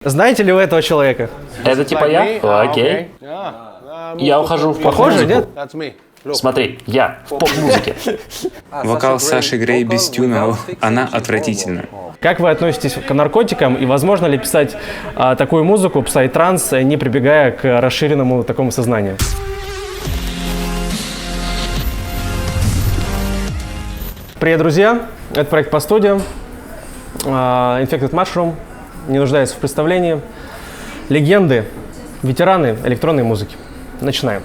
Знаете ли вы этого человека? Это типа я? Окей. Я ухожу в Похоже, поп-музыку. нет? Смотри, я в поп-музыке. Вокал Саши Грей без тюна, она отвратительна. Как вы относитесь к наркотикам и возможно ли писать такую музыку, псай-транс, не прибегая к расширенному такому сознанию? Привет, друзья! Это проект по студиям. Infected Mushroom не нуждается в представлении. Легенды, ветераны электронной музыки. Начинаем.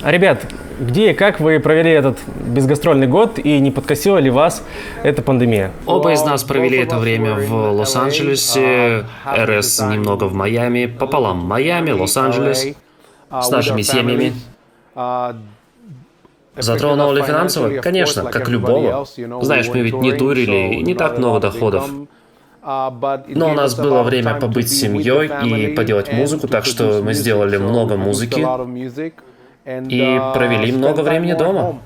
Ребят, где и как вы провели этот безгастрольный год и не подкосила ли вас эта пандемия? Оба из нас провели это время в Лос-Анджелесе, РС немного в Майами, пополам Майами, Лос-Анджелес, с нашими семьями. Затронуло ли финансово? Конечно, как любого. Знаешь, мы ведь не турили, и не так много доходов. Но у нас было время побыть с семьей и поделать музыку, так что мы сделали много музыки и провели много времени дома.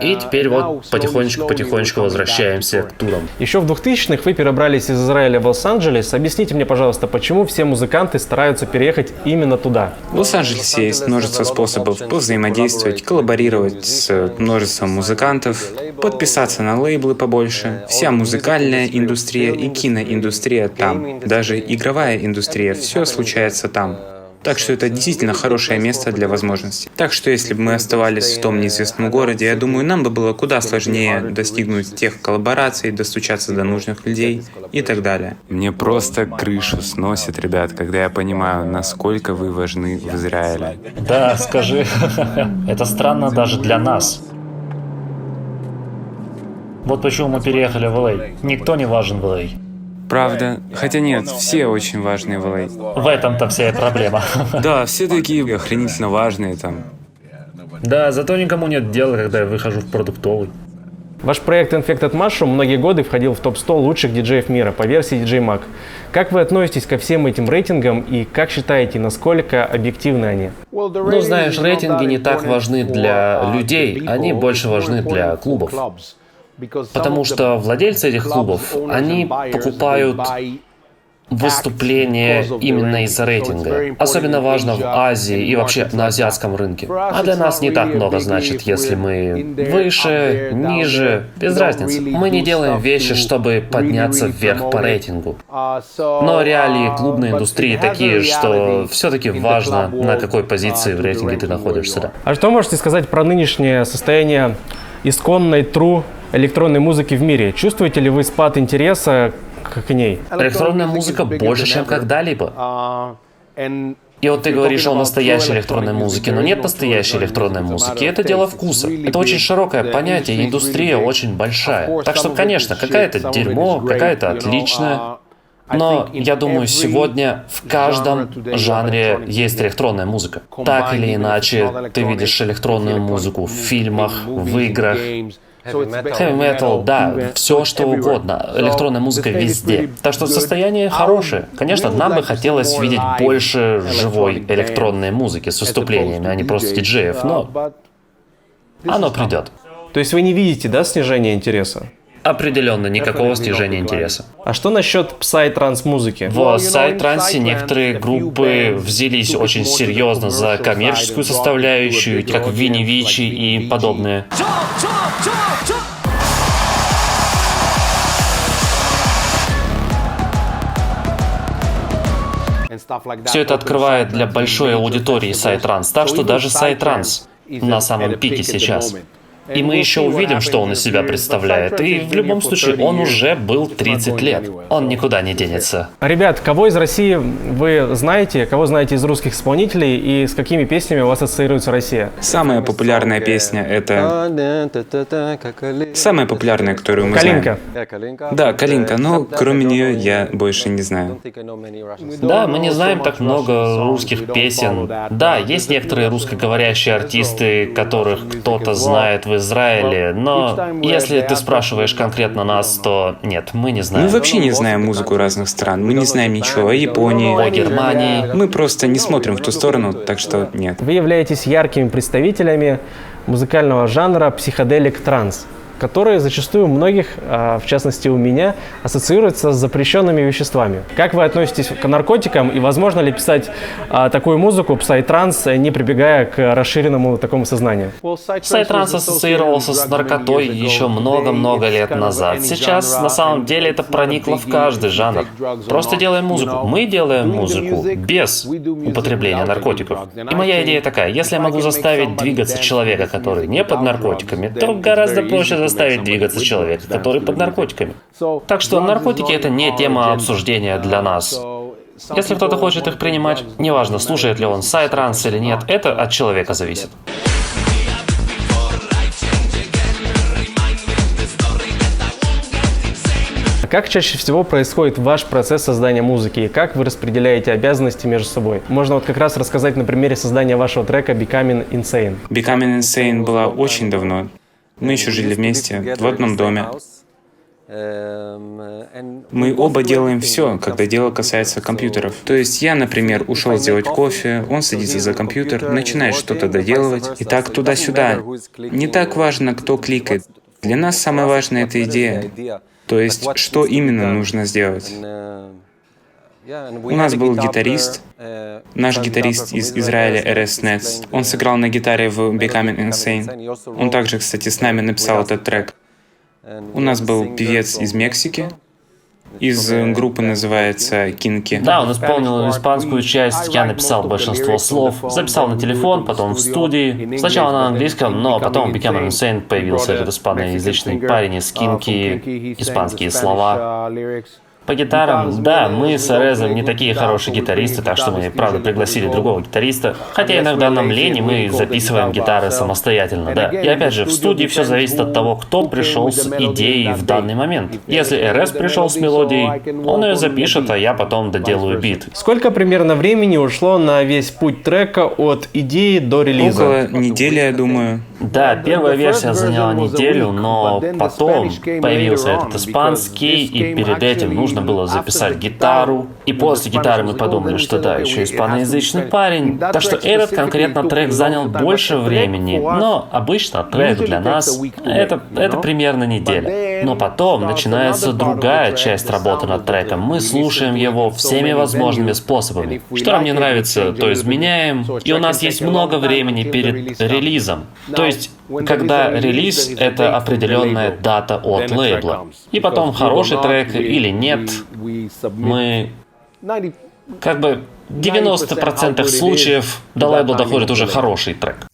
И теперь вот потихонечку возвращаемся к турам. Еще в 2000-х вы перебрались из Израиля в Лос-Анджелес. Объясните мне, пожалуйста, почему все музыканты стараются переехать именно туда? В Лос-Анджелесе есть множество способов повзаимодействовать, коллаборировать с множеством музыкантов, подписаться на лейблы побольше. Вся музыкальная индустрия и киноиндустрия там, даже игровая индустрия, все случается там. Так что это действительно хорошее место для возможностей. Так что если бы мы оставались в том неизвестном городе, я думаю, нам бы было куда сложнее достигнуть тех коллабораций, достучаться до нужных людей и так далее. Мне просто крышу сносит, ребят, когда я понимаю, насколько вы важны в Израиле. Да, скажи, это странно даже для нас. Вот почему мы переехали в Л.А. Никто не важен в Л.А. Правда? Хотя нет, все очень важные в Л.А. В этом-то вся и проблема. Да, все такие охренительно важные там. Да, зато никому нет дела, когда я выхожу в продуктовый. Ваш проект Infected Mushroom многие годы входил в топ-100 лучших диджеев мира по версии DJ Mag. Как вы относитесь ко всем этим рейтингам и как считаете, насколько объективны они? Ну, знаешь, рейтинги не так важны для людей, они больше важны для клубов. Потому что владельцы этих клубов, они покупают выступления именно из-за рейтинга. Особенно важно в Азии и вообще на азиатском рынке. А для нас не так много значит, если мы выше, ниже, без разницы. Мы не делаем вещи, чтобы подняться вверх по рейтингу. Но реалии клубной индустрии такие, что все-таки важно, на какой позиции в рейтинге ты находишься. Да. А что можете сказать про нынешнее состояние исконной true электронной музыки в мире? Чувствуете ли вы спад интереса к ней? Электронная музыка больше, чем когда-либо. И вот ты говоришь о настоящей электронной музыке, но нет настоящей электронной музыки. Это дело вкуса. Это очень широкое понятие, индустрия очень большая. Так что, конечно, какая-то дерьмо, какая-то отличная. Но я думаю, сегодня в каждом жанре есть электронная музыка. Так или иначе, ты видишь электронную музыку в фильмах, в играх. Heavy metal, да, все что угодно. Электронная музыка везде. Так что состояние хорошее. Конечно, нам бы хотелось видеть больше живой электронной музыки с выступлениями, а не просто диджеев, но оно придет. То есть вы не видите, да, снижения интереса? Определенно, никакого снижения интереса. А что насчет псай-транс-музыки? В псай-трансе некоторые группы взялись очень серьезно за коммерческую составляющую, как Винни Вичи и подобные. Все это открывает для большой аудитории сайт-транс, так что даже сайт-транс на самом пике сейчас. И мы еще увидим, что он из себя представляет. И в любом случае, он уже был 30 лет. Он никуда не денется. Ребят, кого из России вы знаете, кого знаете из русских исполнителей и с какими песнями у вас ассоциируется Россия? Самая популярная песня — это... Самая популярная, которую мы Калинка. знаем. Да, Калинка, но кроме нее я больше не знаю. Да, мы не знаем так много русских песен. Да, есть некоторые русскоговорящие артисты, которых кто-то знает в Израиле, но если ты спрашиваешь конкретно нас, то нет, мы не знаем. Мы вообще не знаем музыку разных стран, мы не знаем ничего о Японии, О Германии. Мы просто не смотрим в ту сторону, так что нет. Вы являетесь яркими представителями музыкального жанра психоделик транс, которые зачастую у многих, в частности у меня, ассоциируются с запрещенными веществами. Как вы относитесь к наркотикам и возможно ли писать такую музыку, псай-транс, не прибегая к расширенному такому сознанию? Псай-транс ассоциировался с наркотой еще много-много лет назад. Сейчас, на самом деле, это проникло в каждый жанр. Просто делаем музыку. Мы делаем музыку без употребления наркотиков. И моя идея такая: если я могу заставить двигаться человека, который не под наркотиками, то гораздо проще заставить двигаться человека, который под наркотиками. Так что наркотики — это не тема обсуждения для нас. Если кто-то хочет их принимать, неважно, слушает ли он псай-транс или нет, это от человека зависит. Как чаще всего происходит ваш процесс создания музыки и как вы распределяете обязанности между собой? Можно вот как раз рассказать на примере создания вашего трека Becoming Insane. Becoming Insane была очень давно. Мы еще жили вместе, в одном доме. Мы оба делаем все, когда дело касается компьютеров. То есть я, например, ушел сделать кофе, он садится за компьютер, начинает что-то доделывать, и так туда-сюда. Не так важно, кто кликает. Для нас самое важное — это идея. То есть, что именно нужно сделать. У нас был гитарист, наш гитарист из Израиля, Эрес Нетс. Он сыграл на гитаре в Becoming Insane. Он также, кстати, с нами написал этот трек. У нас был певец из Мексики, из группы называется Кинки. Да, он исполнил испанскую часть, я написал большинство слов, записал на телефон, потом в студии. Сначала на английском, но потом в Becoming Insane появился этот испаноязычный парень из Кинки, испанские слова. По гитарам, да, мы с Эрезом не такие хорошие гитаристы, так что мы, правда, пригласили другого гитариста. Хотя иногда нам лень, и мы записываем гитары самостоятельно, да. И опять же, в студии все зависит от того, кто пришел с идеей в данный момент. Если Эрез пришел с мелодией, он ее запишет, а я потом доделаю бит. Сколько примерно времени ушло на весь путь трека от идеи до релиза? Около недели, я думаю. Да, первая версия заняла неделю, но потом появился этот испанский, и перед этим нужно было записать гитару. И после гитары мы подумали, что да, еще испаноязычный парень. Так что этот конкретно трек занял больше времени, но обычно трек для нас это примерно неделя. Но потом начинается другая часть работы над треком. Мы слушаем его всеми возможными способами. Что нам не нравится, то изменяем. И у нас есть много времени перед релизом. То есть, когда релиз — это определенная дата от лейбла. И потом хороший трек или нет, мы как бы в 90% случаев до лейбла доходит уже хороший трек.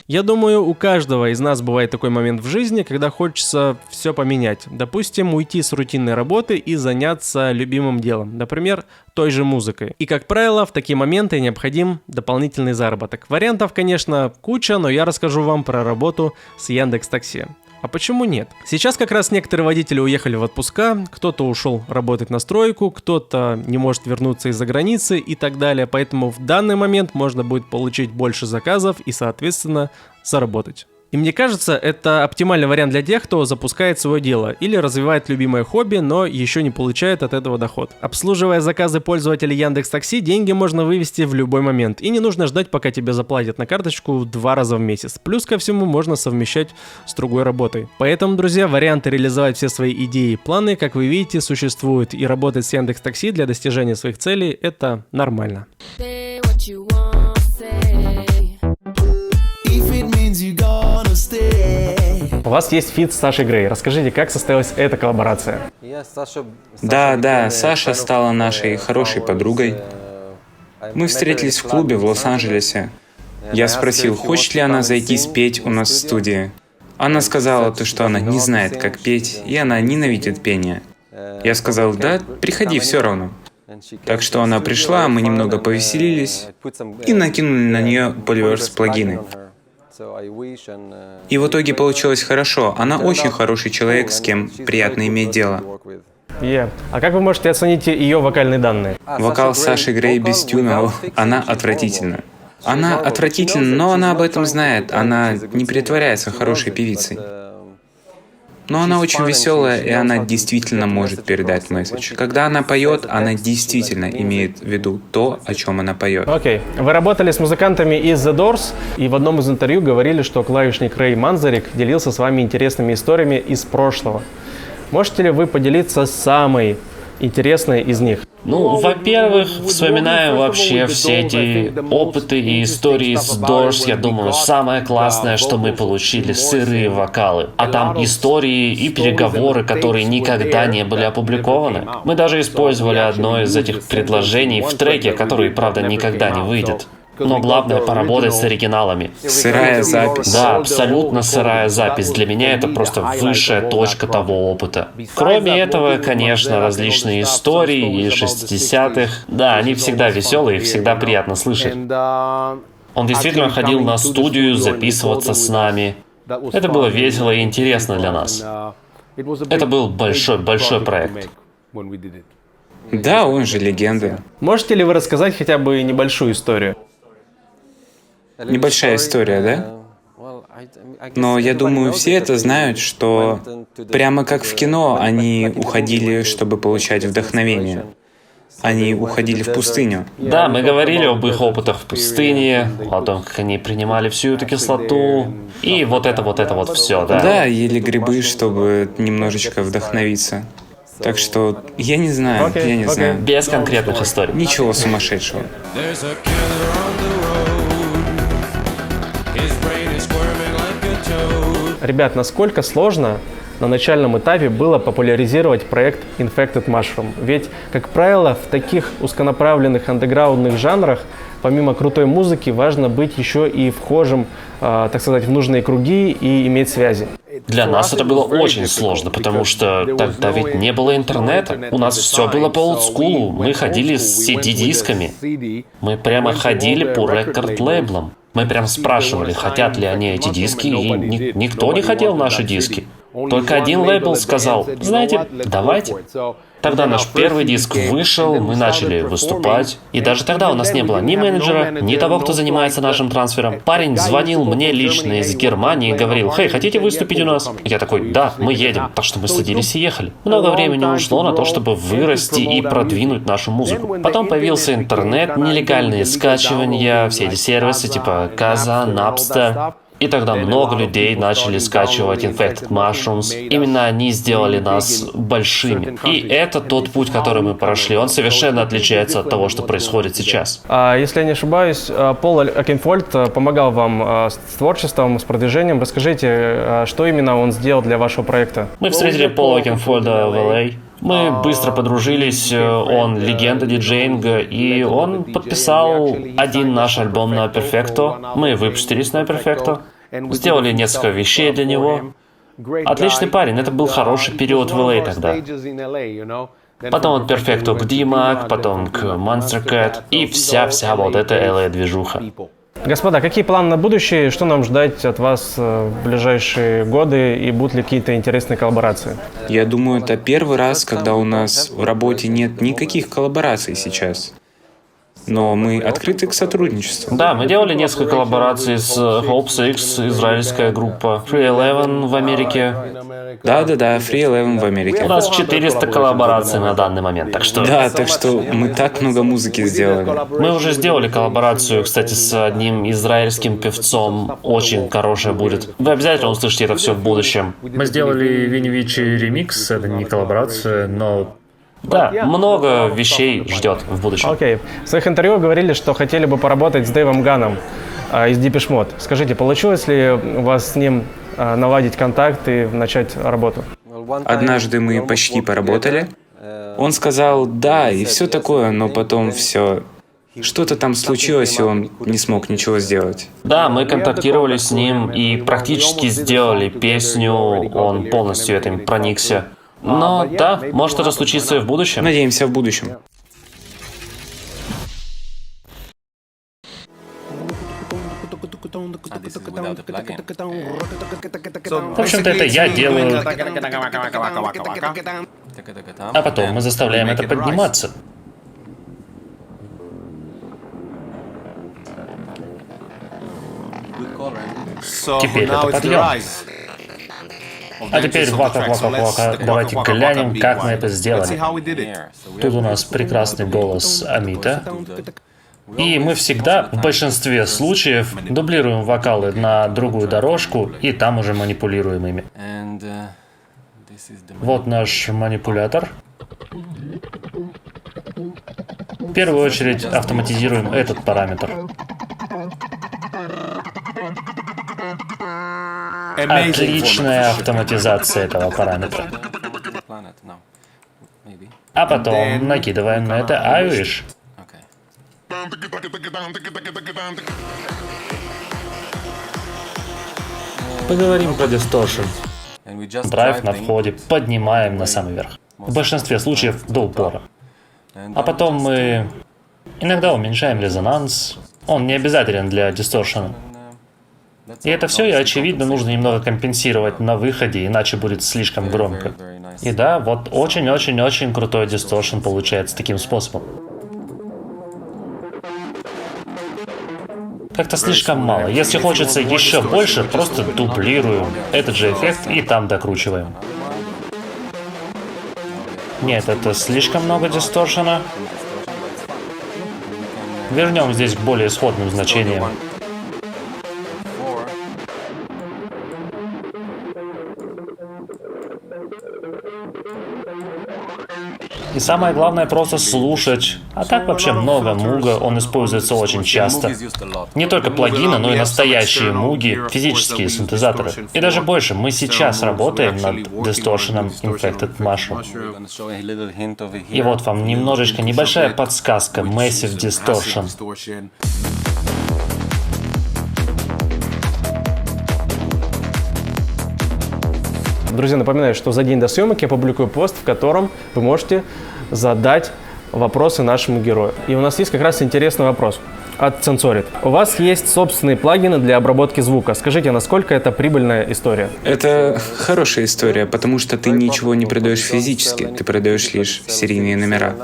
Я думаю, у каждого из нас бывает такой момент в жизни, когда хочется все поменять. Допустим, уйти с рутинной работы и заняться любимым делом, например, той же музыкой. И, как правило, в такие моменты необходим дополнительный заработок. Вариантов, конечно, куча, но я расскажу вам про работу с Яндекс.Такси. А почему нет? Сейчас как раз некоторые водители уехали в отпуска, кто-то ушел работать на стройку, кто-то не может вернуться из-за границы и так далее, поэтому в данный момент можно будет получить больше заказов и, соответственно, заработать. И мне кажется, это оптимальный вариант для тех, кто запускает свое дело или развивает любимое хобби, но еще не получает от этого доход. Обслуживая заказы пользователей Яндекс.Такси, деньги можно вывести в любой момент. И не нужно ждать, пока тебе заплатят на карточку 2 раза в месяц. Плюс ко всему можно совмещать с другой работой. Поэтому, друзья, варианты реализовать все свои идеи и планы, как вы видите, существуют. И работать с Яндекс.Такси для достижения своих целей — это нормально. У вас есть фит с Сашей Грей. Расскажите, как состоялась эта коллаборация? Да, Саша стала нашей хорошей подругой. Мы встретились в клубе в Лос-Анджелесе. Я спросил, хочет ли она зайти спеть у нас в студии. Она сказала то, что она не знает, как петь, и она ненавидит пение. Я сказал, да, приходи все равно. Так что она пришла, мы немного повеселились и накинули на нее Polyverse плагины. И в итоге получилось хорошо. Она очень хороший человек, с кем приятно иметь дело. А как вы можете оценить ее вокальные данные? Вокал Саши Грей без тюнов, она отвратительна. Она отвратительна, но она об этом знает. Она не притворяется хорошей певицей. Но она очень веселая, и она действительно может передать месседж. Когда она поет, она действительно имеет в виду то, о чем она поет. Окей. Вы работали с музыкантами из The Doors, и в одном из интервью говорили, что клавишник Рэй Манзарик делился с вами интересными историями из прошлого. Можете ли вы поделиться самой интересной из них? Ну, во-первых, вспоминаю вообще все эти опыты и истории с Doors. Я думаю, самое классное, что мы получили, сырые вокалы. А там истории и переговоры, которые никогда не были опубликованы. Мы даже использовали одно из этих предложений в треке, который, правда, никогда не выйдет. Но главное поработать с оригиналами. Сырая запись. Да, абсолютно сырая запись. Для меня это просто высшая точка того опыта. Кроме этого, конечно, различные истории из 60-х. Да, они всегда веселые, их всегда приятно слышать. Он действительно ходил на студию записываться с нами. Это было весело и интересно для нас. Это был большой проект. Да, он же легенда. Можете ли вы рассказать хотя бы небольшую историю? Небольшая история, да? Но я думаю, все это знают, что прямо как в кино они уходили, чтобы получать вдохновение. Они уходили в пустыню. Да, мы говорили об их опытах в пустыне, о том, как они принимали всю эту кислоту, и вот это все, да? Да, ели грибы, чтобы немножечко вдохновиться. Так что я не знаю, я не знаю. Без конкретных историй. Ничего сумасшедшего. Ребят, насколько сложно на начальном этапе было популяризировать проект Infected Mushroom? Ведь, как правило, в таких узконаправленных андеграундных жанрах, помимо крутой музыки, важно быть еще и вхожим, так сказать, в нужные круги и иметь связи. Для нас это было очень сложно, потому что тогда ведь не было интернета. У нас все было по олдскулу. Мы ходили с CD-дисками. Мы прямо ходили по рекорд-лейблам. Мы прям спрашивали, хотят ли они эти диски, и никто не хотел наши диски. Только один лейбл сказал, знаете, давайте. Тогда наш первый диск вышел, мы начали выступать. И даже тогда у нас не было ни менеджера, ни того, кто занимается нашим трансфером. Парень звонил мне лично из Германии и говорил, «Хей, хотите выступить у нас?» Я такой, «Да, мы едем». Так что мы садились и ехали. Много времени ушло на то, чтобы вырасти и продвинуть нашу музыку. Потом появился интернет, нелегальные скачивания, все эти сервисы типа Kazaa, Napster. И тогда много людей начали скачивать Infected Mushrooms. Именно они сделали нас большими. И это тот путь, который мы прошли. Он совершенно отличается от того, что происходит сейчас. Если я не ошибаюсь, Пол Окенфольд помогал вам с творчеством, с продвижением. Расскажите, что именно он сделал для вашего проекта? Мы встретили Пола Окенфольда в LA. Мы быстро подружились, он легенда диджеинга, и он подписал один наш альбом на Perfecto. Мы выпустились на Perfecto, сделали несколько вещей для него. Отличный парень, это был хороший период в LA тогда. Потом от Perfecto к DMAC, потом к Monster Cat, и вся вот эта LA-движуха. Господа, какие планы на будущее? Что нам ждать от вас в ближайшие годы? И будут ли какие-то интересные коллаборации? Я думаю, это первый раз, когда у нас в работе нет никаких коллабораций сейчас. Но мы открыты к сотрудничеству. Да, мы делали несколько коллабораций с Hopes X, израильская группа, Free Eleven в Америке. Да, Free Eleven в Америке. У нас 400 коллабораций на данный момент, так что... Да, так что мы так много музыки сделали. Мы уже сделали коллаборацию, кстати, с одним израильским певцом. Очень хорошая будет. Вы обязательно услышите это все в будущем. Мы сделали Винни Вичи ремикс, это не коллаборация, но... Да, много вещей ждет в будущем. Окей. В своих интервью говорили, что хотели бы поработать с Дэйвом Ганном из Depeche Mode. Скажите, получилось ли у вас с ним наладить контакт и начать работу? Однажды мы почти поработали. Он сказал «да» и все такое, но потом все Что-то там случилось, и он не смог ничего сделать. Да, мы контактировали с ним и практически сделали песню, он полностью этим проникся. Но да, может это случится и в будущем. Надеемся, в будущем. В общем-то, это я делаю, а потом мы заставляем это подниматься. Теперь это подъем. А теперь вака-вака-вака, давайте глянем, как мы это сделали. Тут у нас прекрасный голос Амита. И мы всегда, в большинстве случаев, дублируем вокалы на другую дорожку, и там уже манипулируем ими. Вот наш манипулятор. В первую очередь автоматизируем этот параметр. Отличная автоматизация этого параметра. А потом накидываем на это Irish. Поговорим про дисторшн. Драйв на входе поднимаем на самый верх. В большинстве случаев до упора. А потом мы иногда уменьшаем резонанс. Он не обязателен для дисторшена. И это все, и очевидно, нужно немного компенсировать на выходе, иначе будет слишком громко. И да, вот очень-очень-очень крутой дисторшн получается таким способом. Как-то слишком мало. Если хочется еще больше, просто дублируем этот же эффект и там докручиваем. Нет, это слишком много дисторшена. Вернем здесь к более исходным значениям. И самое главное просто слушать. А так вообще много муга, он используется очень часто. Не только плагины, но и настоящие муги, физические синтезаторы. И даже больше, мы сейчас работаем над дисторшеном Infected Mushroom. И вот вам немножечко небольшая подсказка Massive Distortion. Друзья, напоминаю, что за день до съемок я публикую пост, в котором вы можете задать вопросы нашему герою. И у нас есть как раз интересный вопрос от Censorit. У вас есть собственные плагины для обработки звука. Скажите, насколько это прибыльная история? Это хорошая история, потому что ты ничего не продаешь физически, ты продаешь лишь серийные номера.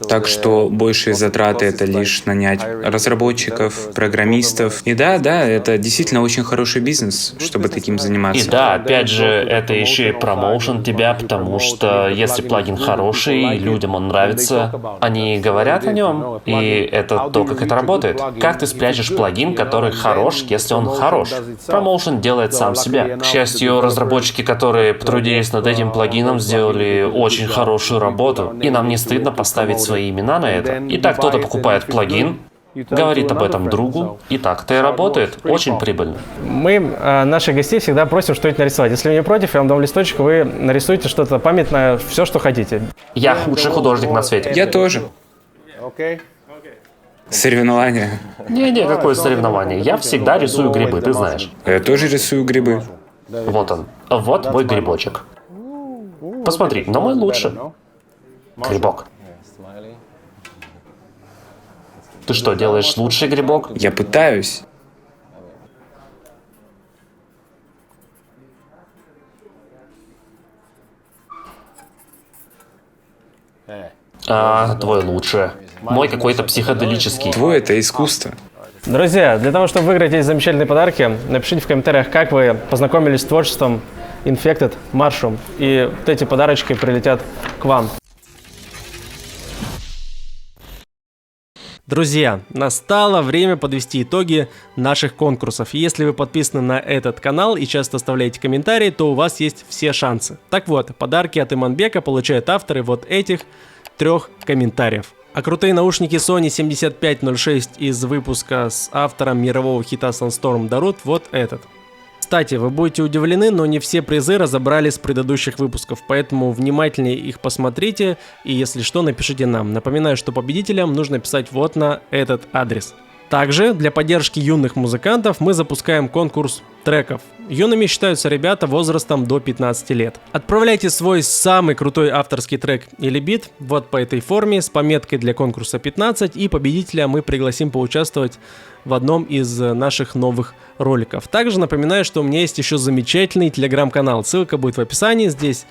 Так что большие затраты — это лишь нанять разработчиков, программистов. И да, это действительно очень хороший бизнес, чтобы таким заниматься. И да, опять же, это еще и промоушен тебя, потому что если плагин хороший, людям он нравится, они говорят о нем, и это то, как это работает. Как ты спрячешь плагин, который хорош, если он хорош? Промоушен делает сам себя. К счастью, разработчики, которые потрудились над этим плагином, сделали очень хорошую работу, и нам не стыдно поставить свои имена на это. Итак, кто-то покупает плагин, говорит об этом другу, и так-то и работает. Очень прибыльно. Мы наших гостей всегда просим что-нибудь нарисовать. Если вы не против, я вам дам листочек, вы нарисуете что-то памятное, все, что хотите. Я худший художник на свете. Я тоже. Соревнования. Не, какое соревнование. Я всегда рисую грибы, ты знаешь. Я тоже рисую грибы. Вот он. Вот мой грибочек. Посмотри, но мой лучше. Грибок. Ты что, делаешь лучший грибок? Я пытаюсь. А, твой лучше. Мой какой-то психоделический. Твой — это искусство. Друзья, для того, чтобы выиграть эти замечательные подарки, напишите в комментариях, как вы познакомились с творчеством Infected Mushroom. И вот эти подарочки прилетят к вам. Друзья, настало время подвести итоги наших конкурсов. Если вы подписаны на этот канал и часто оставляете комментарии, то у вас есть все шансы. Так вот, подарки от Иманбека получают авторы вот этих 3 комментариев. А крутые наушники Sony 7506 из выпуска с автором мирового хита Sunstorm дарут вот этот. Кстати, вы будете удивлены, но не все призы разобрали с предыдущих выпусков, поэтому внимательнее их посмотрите и, если что, напишите нам. Напоминаю, что победителям нужно писать вот на этот адрес. Также для поддержки юных музыкантов мы запускаем конкурс треков. Юными считаются ребята возрастом до 15 лет. Отправляйте свой самый крутой авторский трек или бит вот по этой форме с пометкой для конкурса 15, и победителя мы пригласим поучаствовать в одном из наших новых роликов. Также напоминаю, что у меня есть еще замечательный телеграм-канал. Ссылка будет в описании. Здесь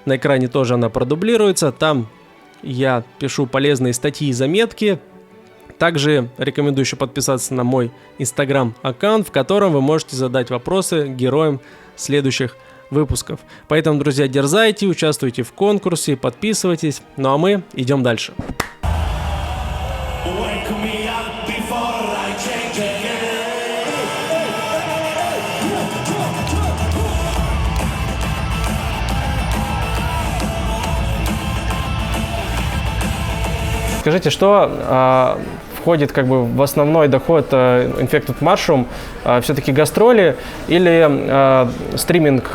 на экране тоже она продублируется. Там я пишу полезные статьи и заметки. Также рекомендую еще подписаться на мой инстаграм-аккаунт, в котором вы можете задать вопросы героям следующих выпусков. Поэтому, друзья, дерзайте, участвуйте в конкурсе, подписывайтесь. Ну а мы идем дальше. Скажите, что входит как бы в основной доход Infected Mushroom? Все-таки гастроли или стриминг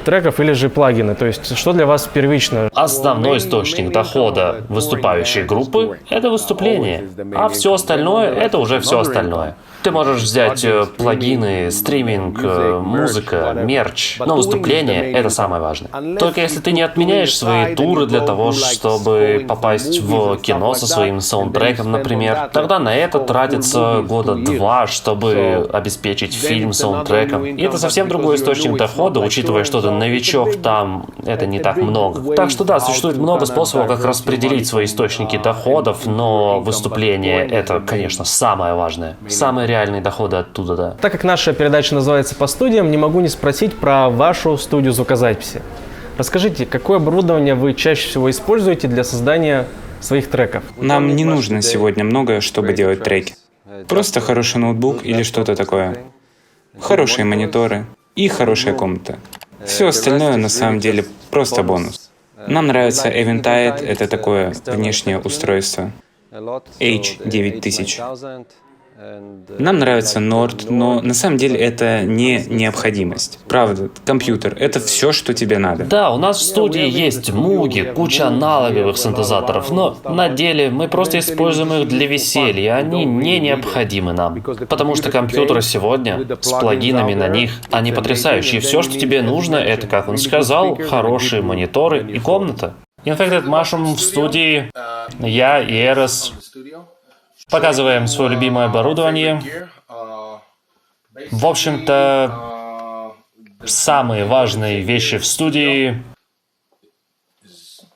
треков, или же плагины? То есть, что для вас первично? Основной источник дохода выступающей группы – это выступление, а все остальное – это уже все остальное. Ты можешь взять плагины, стриминг, музыка, мерч, но выступление – это самое важное. Только если ты не отменяешь свои туры для того, чтобы попасть в кино со своим саундтреком, например, тогда на это тратится года 2, чтобы обеспечить фильм саундтреком. И это совсем другой источник дохода, учитывая, что ты новичок, там это не так много. Так что да, существует много способов, как распределить свои источники доходов, но выступление – это, конечно, самое важное. Самые реальные доходы оттуда, да. Так как наша передача называется «По студиям», не могу не спросить про вашу студию звукозаписи. Расскажите, какое оборудование вы чаще всего используете для создания своих треков? Нам не нужно сегодня много, чтобы делать треки. Просто хороший ноутбук или что-то такое. Хорошие мониторы и хорошая комната. Все остальное на самом деле просто бонус. Нам нравится Eventide, это такое внешнее устройство. H9000. Нам нравится Nord, но на самом деле это не необходимость. Правда, компьютер — это все, что тебе надо. Да, у нас в студии есть Муги, куча аналоговых синтезаторов, но на деле мы просто используем их для веселья, они не необходимы нам. Потому что компьютеры сегодня с плагинами на них, они потрясающие. Все, что тебе нужно, это, как он сказал, хорошие мониторы и комната. Infected Mushroom в студии, я и Эрос показываем свое любимое оборудование. В общем-то, самые важные вещи в студии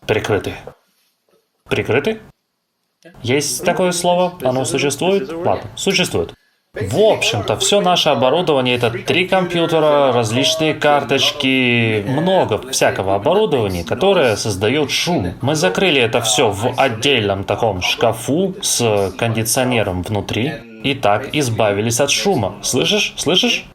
прикрыты. Прикрыты? Есть такое слово? Оно существует? Ладно, существует. В общем-то, все наше оборудование — это 3 компьютера, различные карточки, много всякого оборудования, которое создает шум. Мы закрыли это все в отдельном таком шкафу с кондиционером внутри, и так избавились от шума. Слышишь? Слышишь?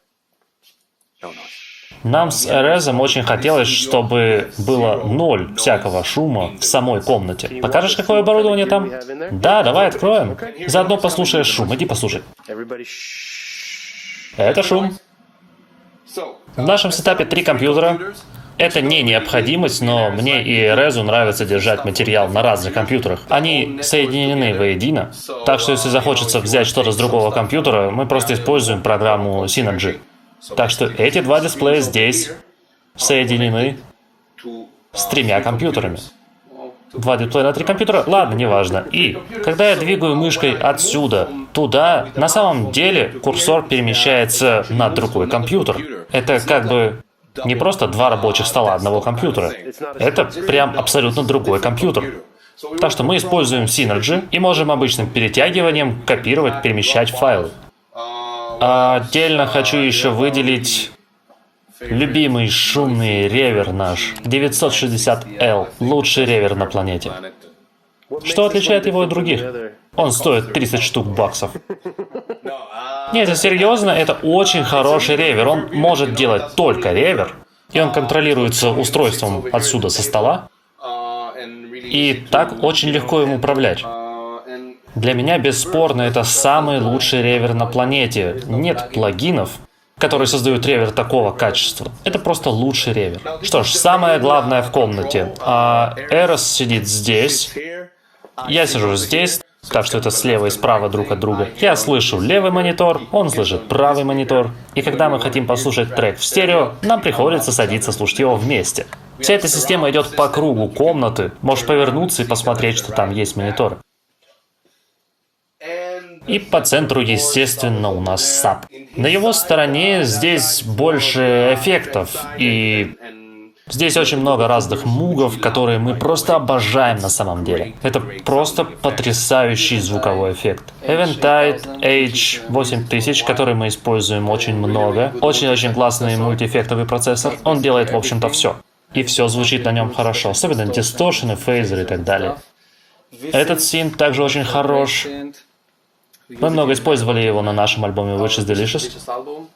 Нам с Эрезом очень хотелось, чтобы было 0 всякого шума в самой комнате. Покажешь, какое оборудование там? Да, давай откроем. Заодно послушаешь шум. Иди послушай. Это шум. В нашем сетапе 3 компьютера. Это не необходимость, но мне и Эрезу нравится держать материал на разных компьютерах. Они соединены воедино, так что если захочется взять что-то с другого компьютера, мы просто используем программу Synergy. Так что эти 2 дисплея здесь соединены с 3 компьютерами. 2 дисплея на 3 компьютера? Ладно, неважно. И когда я двигаю мышкой отсюда туда, на самом деле курсор перемещается на другой компьютер. Это как бы не просто 2 рабочих стола одного компьютера. Это прям абсолютно другой компьютер. Так что мы используем Synergy и можем обычным перетягиванием копировать, перемещать файлы. А отдельно хочу еще выделить любимый шумный ревер наш, 960L, лучший ревер на планете. Что отличает его от других? Он стоит 30 штук баксов. Нет, это серьезно, это очень хороший ревер. Он может делать только ревер, и он контролируется устройством отсюда со стола. И так очень легко им управлять. Для меня, бесспорно, это самый лучший ревер на планете. Нет плагинов, которые создают ревер такого качества. Это просто лучший ревер. Что ж, самое главное в комнате. Эрос сидит здесь. Я сижу здесь. Так что это слева и справа друг от друга. Я слышу левый монитор, он слышит правый монитор. И когда мы хотим послушать трек в стерео, нам приходится садиться слушать его вместе. Вся эта система идет по кругу комнаты. Можешь повернуться и посмотреть, что там есть мониторы. И по центру, естественно, у нас саб. На его стороне здесь больше эффектов, и здесь очень много разных мугов, которые мы просто обожаем на самом деле. Это просто потрясающий звуковой эффект. Eventide H8000, который мы используем очень много. Очень-очень классный мультиэффектовый процессор. Он делает, в общем-то, все. И все звучит на нем хорошо, особенно дисторшены, фейзеры и так далее. Этот синт также очень хорош. Мы много использовали его на нашем альбоме Which is Delicious.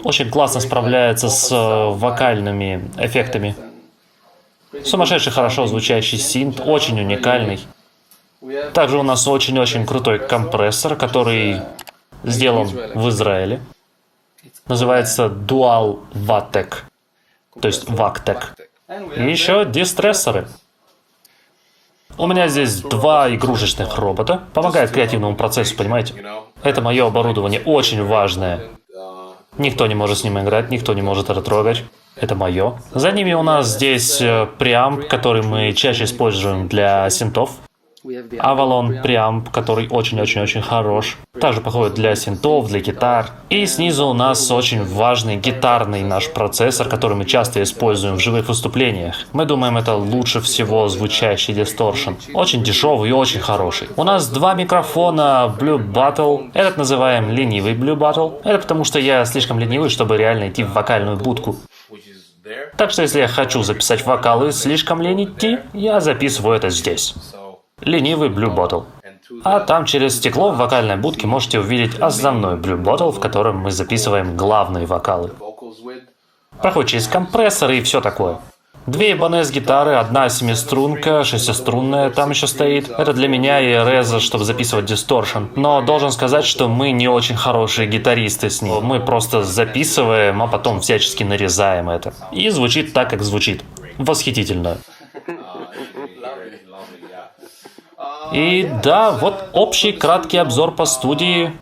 Очень классно справляется с вокальными эффектами. Сумасшедший хорошо звучащий синт, очень уникальный. Также у нас очень-очень крутой компрессор, который сделан в Израиле. Называется Dual Vatek, то есть Vactec. И еще дистрессоры. У меня здесь 2 игрушечных робота. Помогает креативному процессу, понимаете? Это мое оборудование, очень важное. Никто не может с ним играть, никто не может это трогать. Это мое. За ними у нас здесь преамп, который мы чаще используем для синтов. Avalon преамп, который очень-очень-очень хорош. Также подходит для синтов, для гитар. И снизу у нас очень важный гитарный наш процессор, который мы часто используем в живых выступлениях. Мы думаем, это лучше всего звучащий дисторшн. Очень дешевый и очень хороший. У нас 2 микрофона Blue Bottle. Этот называем ленивый Blue Bottle. Это потому, что я слишком ленивый, чтобы реально идти в вокальную будку. Так что если я хочу записать вокалы, слишком лень идти, я записываю это здесь. Ленивый Blue Bottle. А там через стекло в вокальной будке можете увидеть основной Blue Bottle, в котором мы записываем главные вокалы. Проходит через компрессоры и все такое. 2 Ibanez гитары, 1 7-струнка, 6-струнная там еще стоит. Это для меня и Реза, чтобы записывать дисторшн. Но должен сказать, что мы не очень хорошие гитаристы с ним. Мы просто записываем, а потом всячески нарезаем это. И звучит так, как звучит. Восхитительно. И да, вот общий краткий обзор по студии.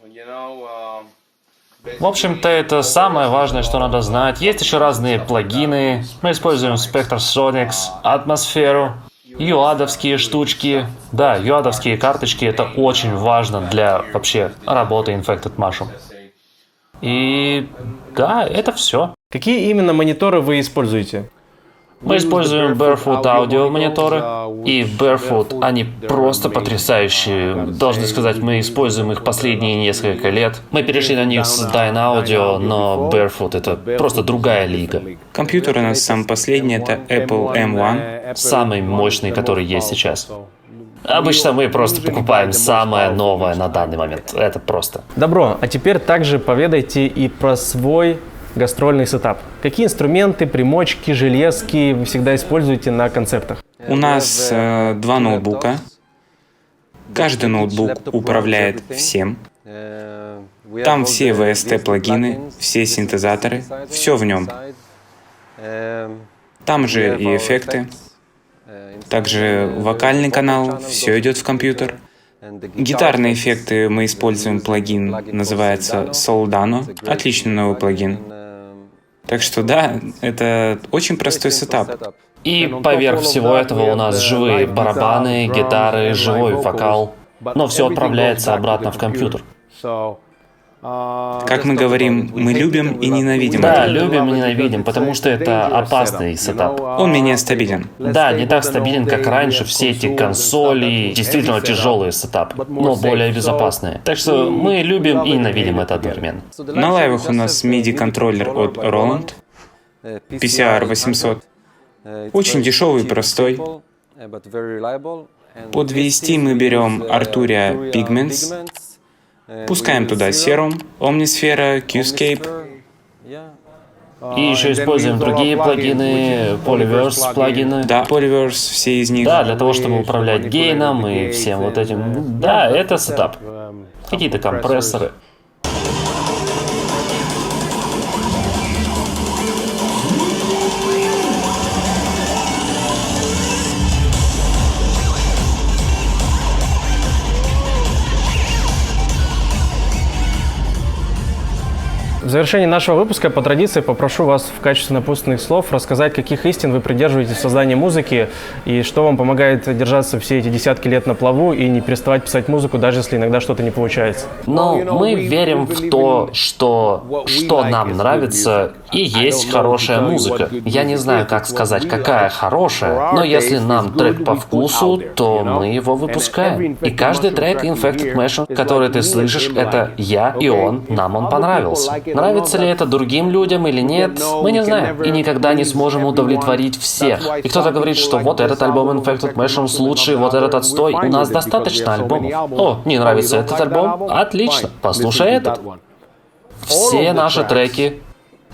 В общем-то, это самое важное, что надо знать. Есть еще разные плагины. Мы используем Spectrasonics, атмосферу, юадовские штучки. Да, юадовские карточки — это очень важно для вообще работы Infected Mushroom. И да, это все. Какие именно мониторы вы используете? Мы используем Barefoot аудио мониторы, и Barefoot, они просто потрясающие. Должны сказать, мы используем их последние несколько лет. Мы перешли на них с Dyne Audio, но Barefoot — это просто другая лига. Компьютер у нас самый последний, это Apple M1. Самый мощный, который есть сейчас. Обычно мы просто покупаем самое новое на данный момент. Это просто. Добро, а теперь также поведайте и про свой гастрольный сетап. Какие инструменты, примочки, железки вы всегда используете на концертах? У нас 2 ноутбука. Каждый ноутбук управляет всем. Там все VST-плагины, все синтезаторы, все в нем. Там же и эффекты. Также вокальный канал, все идет в компьютер. Гитарные эффекты мы используем плагин, называется Soldano. Отличный новый плагин. Так что да, это очень простой сетап. И поверх всего этого у нас живые барабаны, гитары, живой вокал. Но все отправляется обратно в компьютер. Как мы говорим, мы любим и ненавидим Да, это. любим и ненавидим, потому что это опасный сетап. Он менее стабилен. Да, не так стабилен, как раньше. Все эти консоли, действительно тяжелые сетапы, но более безопасные. Так что мы любим и ненавидим это одновременно. На лайвах у нас MIDI-контроллер от Roland, PCR 800. Очень дешевый и простой. Под VST мы берем Arturia Pigments, пускаем туда Serum, Omnisphere, Qscape. И еще используем другие плагины, Polyverse плагины. Да, Polyverse, все из них. Да, для того, чтобы управлять гейном и всем вот этим. Да, это сетап. Какие-то компрессоры. В завершении нашего выпуска по традиции попрошу вас в качестве напутственных слов рассказать, каких истин вы придерживаетесь в создании музыки и что вам помогает держаться все эти десятки лет на плаву и не переставать писать музыку, даже если иногда что-то не получается. Но мы верим в то, что нам нравится, и есть хорошая музыка. Я не знаю, как сказать, какая хорошая, но если нам трек по вкусу, то мы его выпускаем. И каждый трек Infected Machine, который ты слышишь, это я и он, нам он понравился. Нравится ли это другим людям или нет, мы не знаем. И никогда не сможем удовлетворить всех. И кто-то говорит, что вот этот альбом Infected Machine лучший, вот этот отстой. У нас достаточно альбомов. О, не нравится этот альбом? Отлично, послушай этот. Все наши треки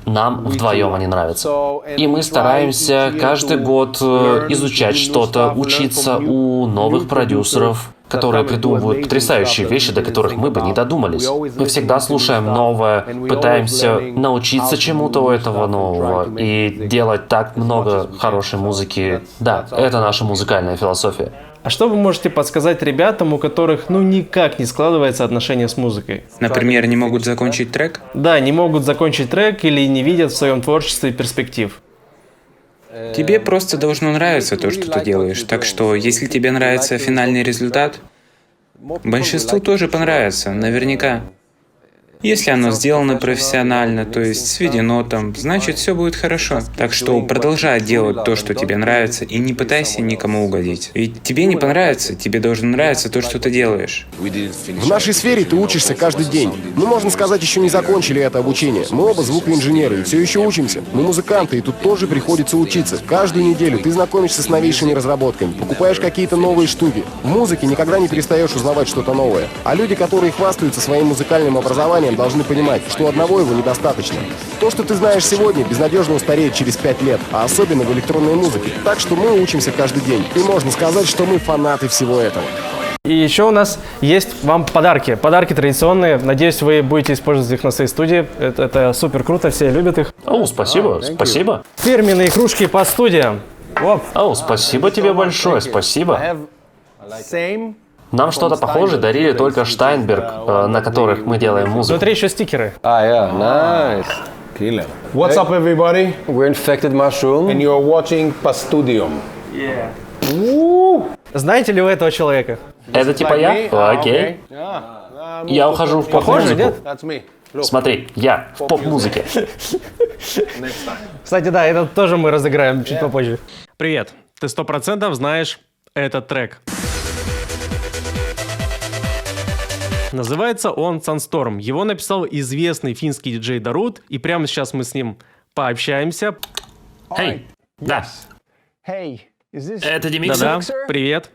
нам вдвоем они нравятся. И мы стараемся каждый год изучать что-то, учиться у новых продюсеров, которые придумывают потрясающие вещи, до которых мы бы не додумались. Мы всегда слушаем новое, пытаемся научиться чему-то у этого нового и делать так много хорошей музыки. Да, это наша музыкальная философия. А что вы можете подсказать ребятам, у которых никак не складывается отношение с музыкой? Например, не могут закончить трек? Да, не могут закончить трек или не видят в своем творчестве перспектив. Тебе просто должно нравиться то, что ты делаешь. Так что, если тебе нравится финальный результат, большинству тоже понравится, наверняка. Если оно сделано профессионально, то есть сведено там, значит все будет хорошо. Так что продолжай делать то, что тебе нравится, и не пытайся никому угодить. Ведь тебе не понравится, тебе должно нравиться то, что ты делаешь. В нашей сфере ты учишься каждый день. Мы, можно сказать, еще не закончили это обучение. Мы оба звукоинженеры и все еще учимся. Мы музыканты, и тут тоже приходится учиться. Каждую неделю ты знакомишься с новейшими разработками, покупаешь какие-то новые штуки. В музыке никогда не перестаешь узнавать что-то новое. А люди, которые хвастаются своим музыкальным образованием, должны понимать, что одного его недостаточно. То, что ты знаешь сегодня, безнадежно устареет через 5 лет, а особенно в электронной музыке. Так что мы учимся каждый день. И можно сказать, что мы фанаты всего этого. И еще у нас есть вам подарки. Подарки традиционные. Надеюсь, вы будете использовать их на своей студии. Это супер круто, все любят их. О, спасибо, спасибо. Фирменные кружки по студиям. Оп. О, спасибо тебе большое, спасибо. Нам что-то похожее дарили только Штайнберг, на которых мы делаем музыку. Внутри еще стикеры. Yeah, nice. Killer. What's up, everybody? We're Infected Mushroom, and you're watching Pastudium. Знаете ли вы этого человека? Это типа я? Окей. Я ухожу в Похоже, поп-музыку. нет? That's me. Смотри, я в поп-музыке. Кстати, да, этот тоже мы разыграем чуть попозже. Привет. Ты 100% знаешь этот трек. Называется он Sunstorm. Его написал известный финский диджей Дарут, и прямо сейчас мы с ним пообщаемся. Эй, да. Hey, is this Это Демикс? Да-да, привет.